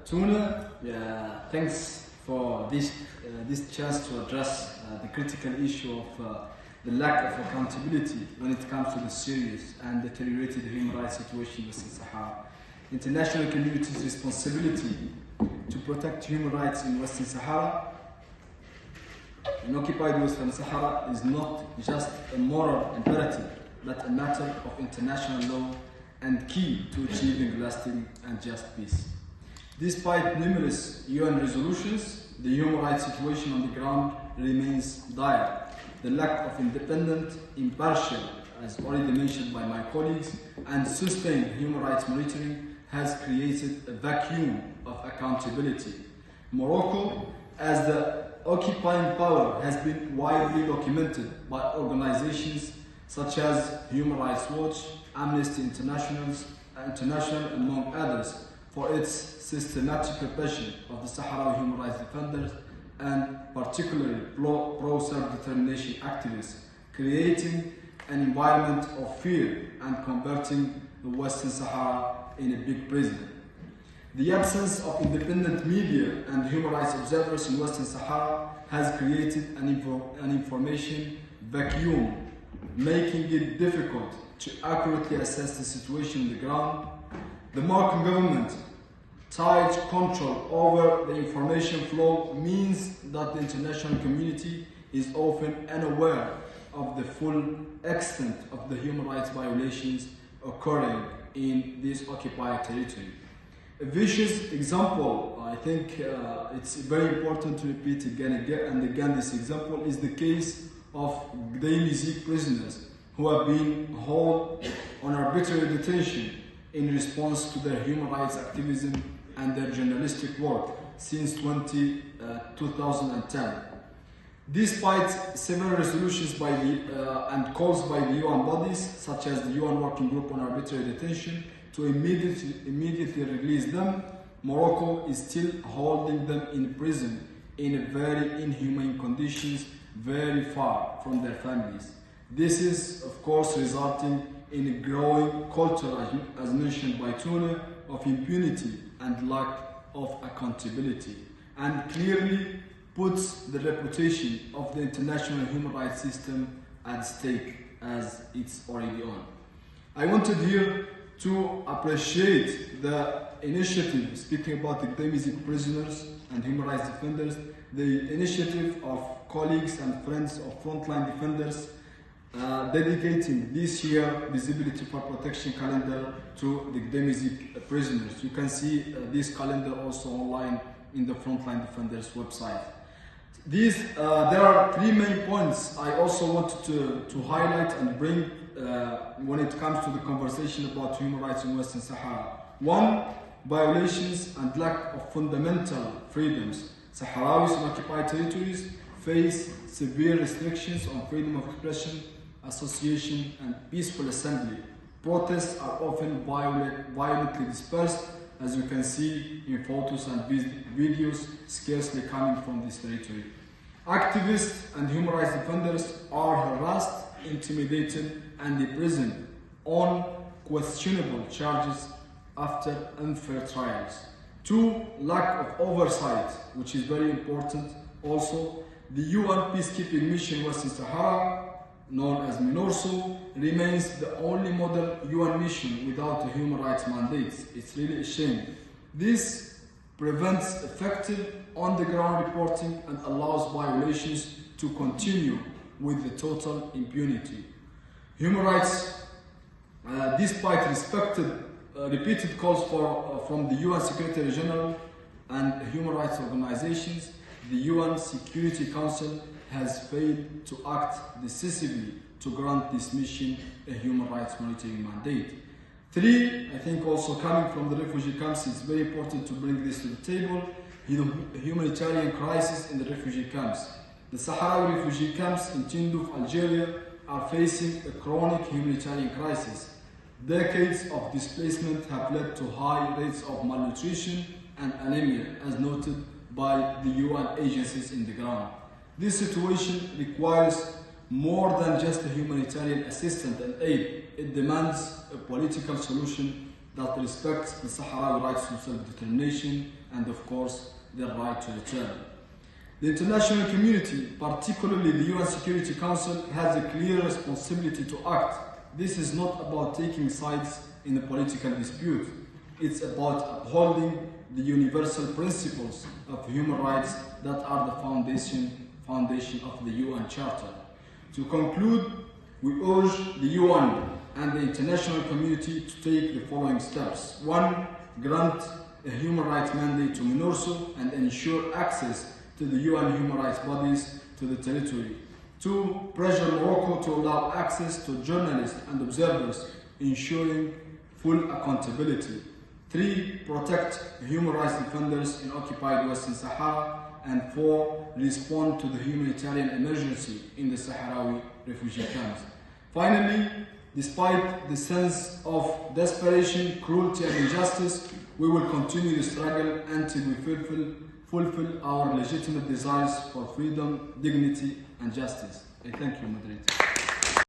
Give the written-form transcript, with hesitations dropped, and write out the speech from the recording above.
Tuna. Thanks for this chance to address the critical issue of the lack of accountability when it comes to the serious and deteriorated human rights situation in Western Sahara. International community's responsibility to protect human rights in Western Sahara, in occupied Western Sahara, is not just a moral imperative, but a matter of international law and key to achieving lasting and just peace. Despite numerous UN resolutions, the human rights situation on the ground remains dire. The lack of independent, impartial, as already mentioned by my colleagues, and sustained human rights monitoring has created a vacuum of accountability. Morocco, as the occupying power, has been widely documented by organizations such as Human Rights Watch, Amnesty International, among others, for its systematic repression of the Sahrawi human rights defenders and particularly pro-self-determination activists, creating an environment of fear and converting the Western Sahara in a big prison. The absence of independent media and human rights observers in Western Sahara has created an information vacuum, making it difficult to accurately assess the situation on the ground. The Moroccan government tight control over the information flow means that the international community is often unaware of the full extent of the human rights violations occurring in this occupied territory. A vicious example, I think it's very important to repeat again and again this example, is the case of Gdeimizi prisoners who have been held on arbitrary detention in response to their human rights activism and their journalistic work since 2010. Despite several resolutions by and calls by the UN bodies, such as the UN Working Group on Arbitrary Detention, to immediately release them, Morocco is still holding them in prison in very inhumane conditions, very far from their families. This is, of course, resulting in a growing culture, as mentioned by Tuna, of impunity and lack of accountability, and clearly puts the reputation of the international human rights system at stake, as it's already on. I wanted here to appreciate the initiative, speaking about the Gdeimizi prisoners and human rights defenders, the initiative of colleagues and friends of frontline defenders dedicating this year Visibility for Protection calendar to the Gdeimizi prisoners. You can see this calendar also online in the Frontline Defenders website. There are three main points I also wanted to highlight and bring when it comes to the conversation about human rights in Western Sahara. One, violations and lack of fundamental freedoms. Sahrawis in occupied territories face severe restrictions on freedom of expression, association, and peaceful assembly. Protests are often violently dispersed, as you can see in photos and videos scarcely coming from this territory. Activists and human rights defenders are harassed, intimidated, and imprisoned on questionable charges after unfair trials. Two, lack of oversight, which is very important also. The UN peacekeeping mission in Western Sahara, known as MINURSO, remains the only modern UN mission without a human rights mandate. It's really a shame. This prevents effective on-the-ground reporting and allows violations to continue with the total impunity. Human rights, despite repeated calls from the UN Secretary General and human rights organizations, the UN Security Council has failed to act decisively to grant this mission a human rights monitoring mandate. Three, I think also coming from the refugee camps, it's very important to bring this to the table, the humanitarian crisis in the refugee camps. The Sahrawi refugee camps in Tindouf, Algeria, are facing a chronic humanitarian crisis. Decades of displacement have led to high rates of malnutrition and anemia, as noted by the UN agencies in the ground. This situation requires more than just a humanitarian assistance and aid. It demands a political solution that respects the Sahrawi rights to self-determination and, of course, their right to return. The international community, particularly the UN Security Council, has a clear responsibility to act. This is not about taking sides in a political dispute. It's about upholding the universal principles of human rights that are the foundation of the UN Charter. To conclude, we urge the UN and the international community to take the following steps. 1. Grant a human rights mandate to MINURSO and ensure access to the UN human rights bodies to the territory. 2. Pressure Morocco to allow access to journalists and observers, ensuring full accountability. 3. Protect human rights defenders in occupied Western Sahara. And 4. Respond to the humanitarian emergency in the Sahrawi refugee camps. Finally, despite the sense of desperation, cruelty and injustice, we will continue the struggle until we fulfill our legitimate desires for freedom, dignity and justice. I thank you, moderator.